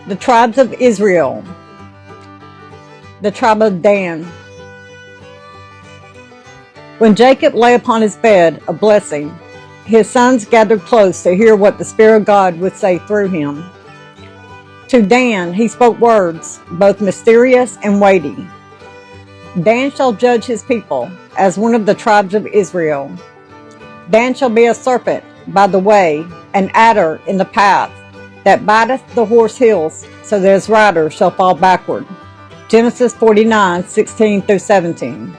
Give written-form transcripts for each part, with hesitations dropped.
The tribes of Israel. The tribe of Dan. When Jacob lay upon his bed of blessing, his sons gathered close to hear what the Spirit of God would say through him. To Dan he spoke words, both mysterious and weighty. Dan shall judge his people as one of the tribes of Israel. Dan shall be a serpent by the way, an adder in the path, that biteth the horse heels, so that his rider shall fall backward. Genesis 49:16-17.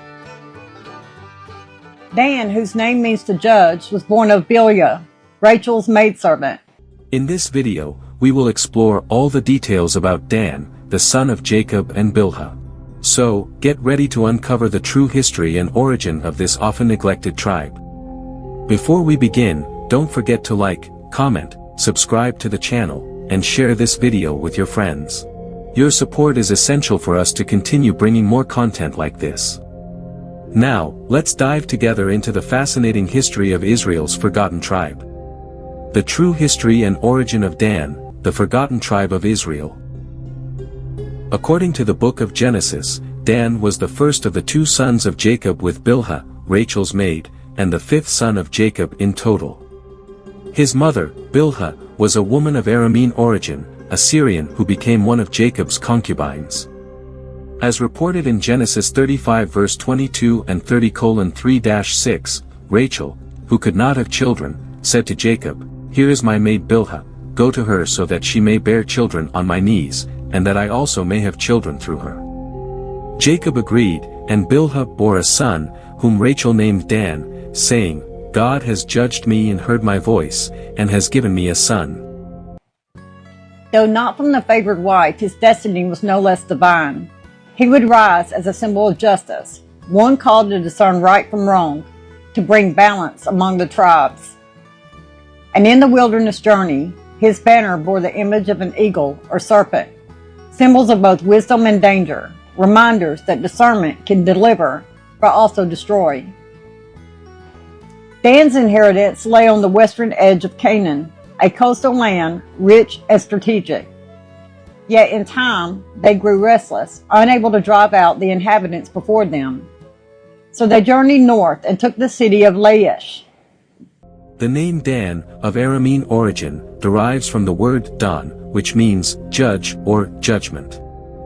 Dan, whose name means to judge, was born of Bilhah, Rachel's maidservant. In this video, we will explore all the details about Dan, the son of Jacob and Bilhah. So, get ready to uncover the true history and origin of this often neglected tribe. Before we begin, don't forget to like, comment, subscribe to the channel, and share this video with your friends. Your support is essential for us to continue bringing more content like this. Now, let's dive together into the fascinating history of Israel's forgotten tribe. The true history and origin of Dan, the forgotten tribe of Israel. According to the book of Genesis, Dan was the first of the two sons of Jacob with Bilhah, Rachel's maid, and the fifth son of Jacob in total. His mother, Bilhah, was a woman of Aramean origin, a Syrian who became one of Jacob's concubines. As reported in Genesis 35 verse 22 and 30:3-6, Rachel, who could not have children, said to Jacob, "Here is my maid Bilhah, go to her so that she may bear children on my knees, and that I also may have children through her." Jacob agreed, and Bilhah bore a son, whom Rachel named Dan, saying, "God has judged me and heard my voice, and has given me a son." Though not from the favored wife, his destiny was no less divine. He would rise as a symbol of justice, one called to discern right from wrong, to bring balance among the tribes. And in the wilderness journey, his banner bore the image of an eagle or serpent, symbols of both wisdom and danger, reminders that discernment can deliver but also destroy. Dan's inheritance lay on the western edge of Canaan, a coastal land rich and strategic. Yet in time, they grew restless, unable to drive out the inhabitants before them. So they journeyed north and took the city of Laish. The name Dan, of Aramean origin, derives from the word Dan, which means judge or judgment.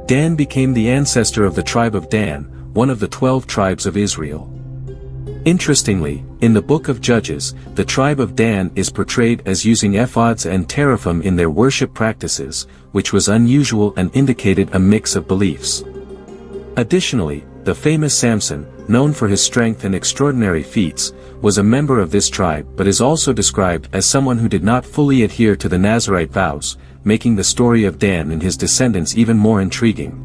Dan became the ancestor of the tribe of Dan, one of the 12 tribes of Israel. Interestingly, in the book of Judges, the tribe of Dan is portrayed as using ephods and teraphim in their worship practices, which was unusual and indicated a mix of beliefs. Additionally, the famous Samson, known for his strength and extraordinary feats, was a member of this tribe but is also described as someone who did not fully adhere to the Nazirite vows, making the story of Dan and his descendants even more intriguing.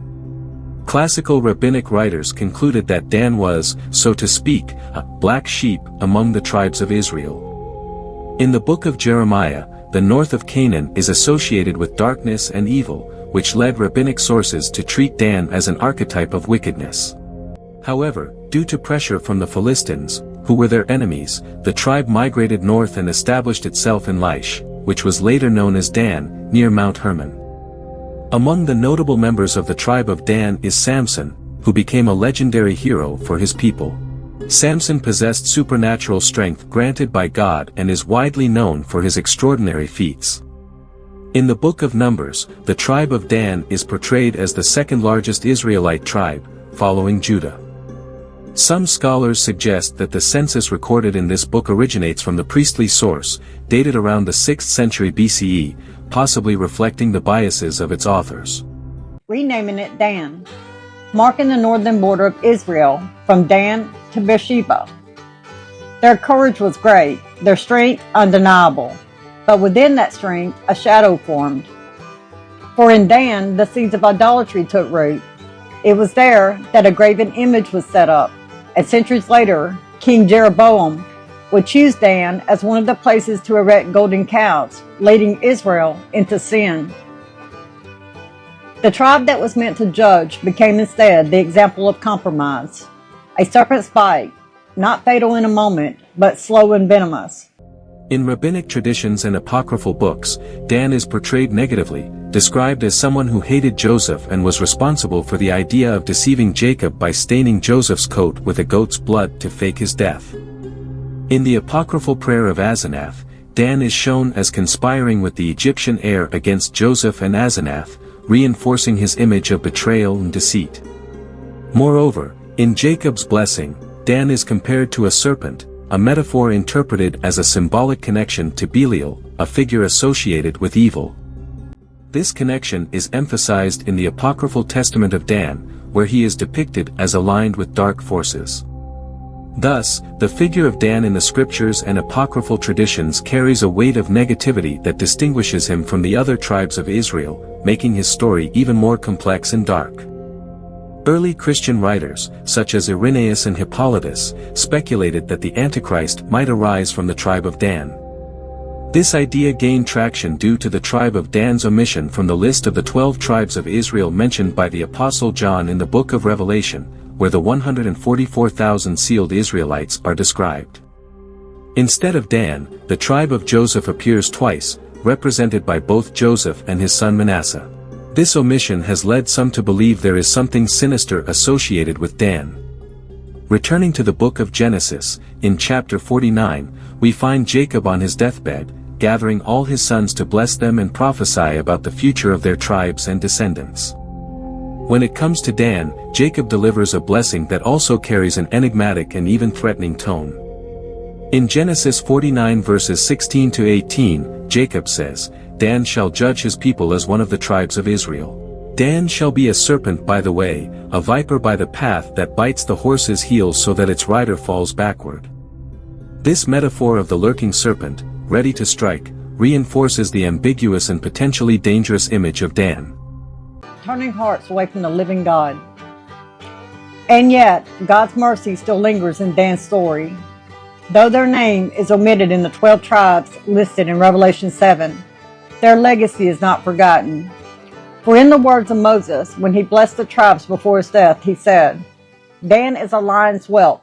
Classical rabbinic writers concluded that Dan was, so to speak, a black sheep among the tribes of Israel. In the book of Jeremiah, the north of Canaan is associated with darkness and evil, which led rabbinic sources to treat Dan as an archetype of wickedness. However, due to pressure from the Philistines, who were their enemies, the tribe migrated north and established itself in Laish, which was later known as Dan, near Mount Hermon. Among the notable members of the tribe of Dan is Samson, who became a legendary hero for his people. Samson possessed supernatural strength granted by God and is widely known for his extraordinary feats. In the book of Numbers, the tribe of Dan is portrayed as the second largest Israelite tribe, following Judah. Some scholars suggest that the census recorded in this book originates from the priestly source, dated around the 6th century BCE, possibly reflecting the biases of its authors. Renaming it Dan, marking the northern border of Israel from Dan to Beersheba. Their courage was great, their strength undeniable, but within that strength a shadow formed. For in Dan the seeds of idolatry took root. It was there that a graven image was set up, and centuries later, King Jeroboam would choose Dan as one of the places to erect golden calves, leading Israel into sin. The tribe that was meant to judge became instead the example of compromise. A serpent's bite, not fatal in a moment, but slow and venomous. In rabbinic traditions and apocryphal books, Dan is portrayed negatively, described as someone who hated Joseph and was responsible for the idea of deceiving Jacob by staining Joseph's coat with a goat's blood to fake his death. In the apocryphal prayer of Asenath, Dan is shown as conspiring with the Egyptian heir against Joseph and Asenath, reinforcing his image of betrayal and deceit. Moreover, in Jacob's blessing, Dan is compared to a serpent, a metaphor interpreted as a symbolic connection to Belial, a figure associated with evil. This connection is emphasized in the apocryphal testament of Dan, where he is depicted as aligned with dark forces. Thus, the figure of Dan in the scriptures and apocryphal traditions carries a weight of negativity that distinguishes him from the other tribes of Israel, making his story even more complex and dark. Early Christian writers, such as Irenaeus and Hippolytus, speculated that the Antichrist might arise from the tribe of Dan. This idea gained traction due to the tribe of Dan's omission from the list of the 12 tribes of Israel mentioned by the Apostle John in the book of Revelation, where the 144,000 sealed Israelites are described. Instead of Dan, the tribe of Joseph appears twice, represented by both Joseph and his son Manasseh. This omission has led some to believe there is something sinister associated with Dan. Returning to the book of Genesis, in chapter 49, we find Jacob on his deathbed, gathering all his sons to bless them and prophesy about the future of their tribes and descendants. When it comes to Dan, Jacob delivers a blessing that also carries an enigmatic and even threatening tone. In Genesis 49 verses 16 to 18, Jacob says, "Dan shall judge his people as one of the tribes of Israel. Dan shall be a serpent by the way, a viper by the path that bites the horse's heels so that its rider falls backward." This metaphor of the lurking serpent, ready to strike, reinforces the ambiguous and potentially dangerous image of Dan. Turning hearts away from the living God. And yet, God's mercy still lingers in Dan's story. Though their name is omitted in the 12 tribes listed in Revelation 7, their legacy is not forgotten. For in the words of Moses, when he blessed the tribes before his death, he said, "Dan is a lion's whelp."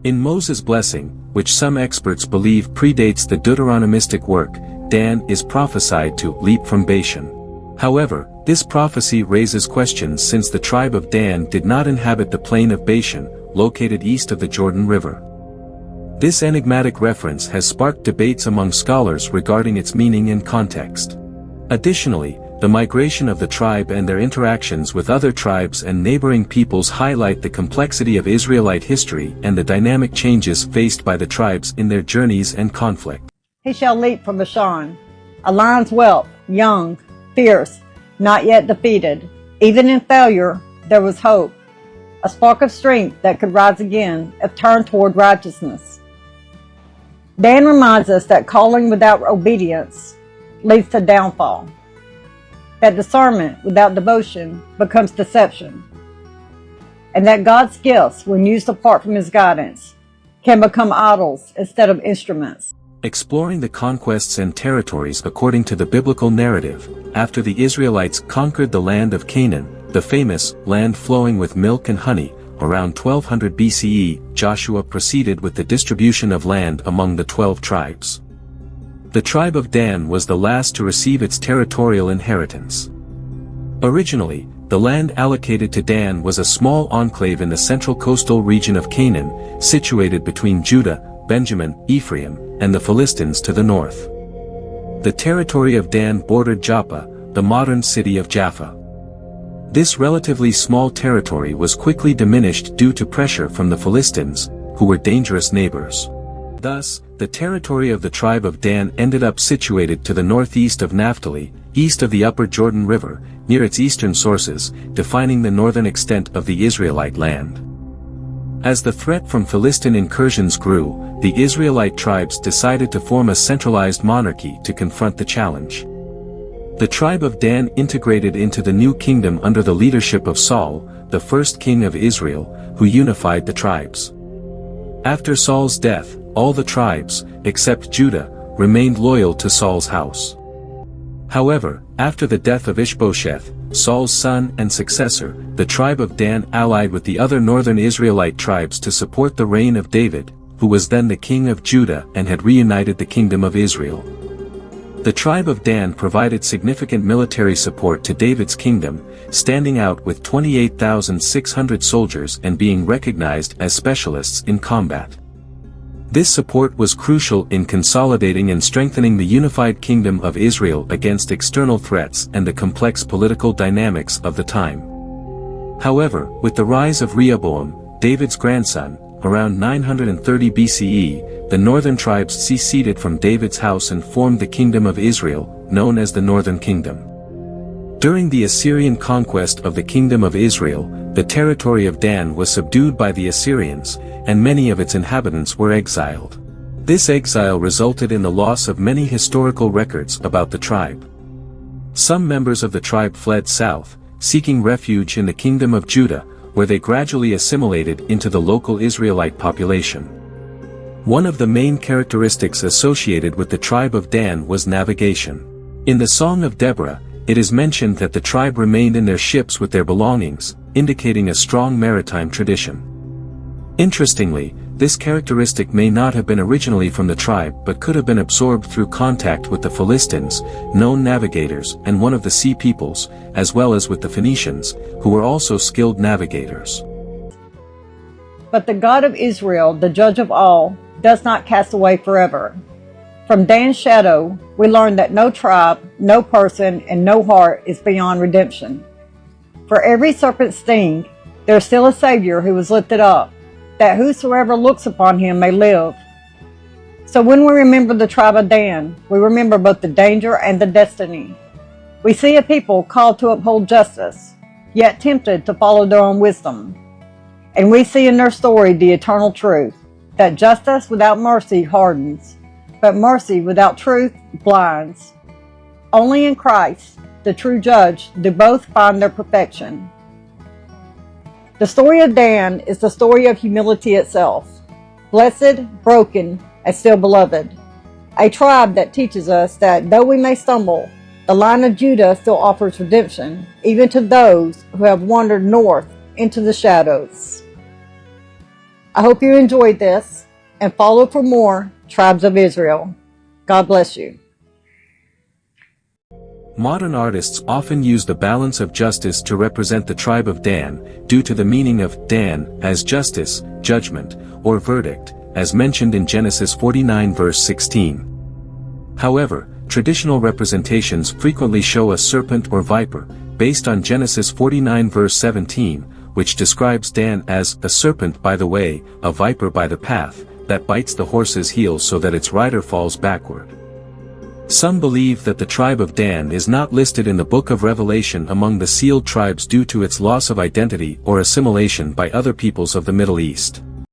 In Moses' blessing, which some experts believe predates the Deuteronomistic work, Dan is prophesied to leap from Bashan. However, this prophecy raises questions since the tribe of Dan did not inhabit the plain of Bashan, located east of the Jordan River. This enigmatic reference has sparked debates among scholars regarding its meaning and context. Additionally, the migration of the tribe and their interactions with other tribes and neighboring peoples highlight the complexity of Israelite history and the dynamic changes faced by the tribes in their journeys and conflict. He shall leap from Bashan, a lion's whelp, young, fierce, not yet defeated. Even in failure, there was hope, a spark of strength that could rise again if turned toward righteousness. Dan reminds us that calling without obedience leads to downfall, that discernment without devotion becomes deception, and that God's gifts, when used apart from His guidance, can become idols instead of instruments. Exploring the conquests and territories according to the biblical narrative, after the Israelites conquered the land of Canaan, the famous land flowing with milk and honey, around 1200 BCE, Joshua proceeded with the distribution of land among the 12 tribes. The tribe of Dan was the last to receive its territorial inheritance. Originally, the land allocated to Dan was a small enclave in the central coastal region of Canaan, situated between Judah, Benjamin, Ephraim, and the Philistines to the north. The territory of Dan bordered Joppa, the modern city of Jaffa. This relatively small territory was quickly diminished due to pressure from the Philistines, who were dangerous neighbors. Thus, the territory of the tribe of Dan ended up situated to the northeast of Naphtali, east of the upper Jordan River, near its eastern sources, defining the northern extent of the Israelite land. As the threat from Philistine incursions grew, the Israelite tribes decided to form a centralized monarchy to confront the challenge. The tribe of Dan integrated into the new kingdom under the leadership of Saul, the first king of Israel, who unified the tribes. After Saul's death, all the tribes, except Judah, remained loyal to Saul's house. However, after the death of Ishbosheth, Saul's son and successor, the tribe of Dan allied with the other northern Israelite tribes to support the reign of David, who was then the king of Judah and had reunited the kingdom of Israel. The tribe of Dan provided significant military support to David's kingdom, standing out with 28,600 soldiers and being recognized as specialists in combat. This support was crucial in consolidating and strengthening the unified kingdom of Israel against external threats and the complex political dynamics of the time. However, with the rise of Rehoboam, David's grandson, around 930 BCE, the northern tribes seceded from David's house and formed the Kingdom of Israel, known as the Northern Kingdom. During the Assyrian conquest of the Kingdom of Israel, the territory of Dan was subdued by the Assyrians, and many of its inhabitants were exiled. This exile resulted in the loss of many historical records about the tribe. Some members of the tribe fled south, seeking refuge in the Kingdom of Judah, where they gradually assimilated into the local Israelite population. One of the main characteristics associated with the tribe of Dan was navigation. In the Song of Deborah, it is mentioned that the tribe remained in their ships with their belongings, indicating a strong maritime tradition. Interestingly, this characteristic may not have been originally from the tribe but could have been absorbed through contact with the Philistines, known navigators, and one of the sea peoples, as well as with the Phoenicians, who were also skilled navigators. But the God of Israel, the judge of all, does not cast away forever. From Dan's shadow, we learn that no tribe, no person, and no heart is beyond redemption. For every serpent's sting, there is still a Savior who was lifted up, that whosoever looks upon him may live. So when we remember the tribe of Dan, we remember both the danger and the destiny. We see a people called to uphold justice, yet tempted to follow their own wisdom. And we see in their story the eternal truth, that justice without mercy hardens, but mercy without truth blinds. Only in Christ, the true judge, do both find their perfection. The story of Dan is the story of humility itself. Blessed, broken, and still beloved. A tribe that teaches us that though we may stumble, the line of Judah still offers redemption, even to those who have wandered north into the shadows. I hope you enjoyed this, and follow for more Tribes of Israel. God bless you. Modern artists often use the balance of justice to represent the tribe of Dan, due to the meaning of Dan as justice, judgment, or verdict, as mentioned in Genesis 49 verse 16. However, traditional representations frequently show a serpent or viper, based on Genesis 49 verse 17, which describes Dan as a serpent by the way, a viper by the path, that bites the horse's heel so that its rider falls backward. Some believe that the tribe of Dan is not listed in the Book of Revelation among the sealed tribes due to its loss of identity or assimilation by other peoples of the Middle East.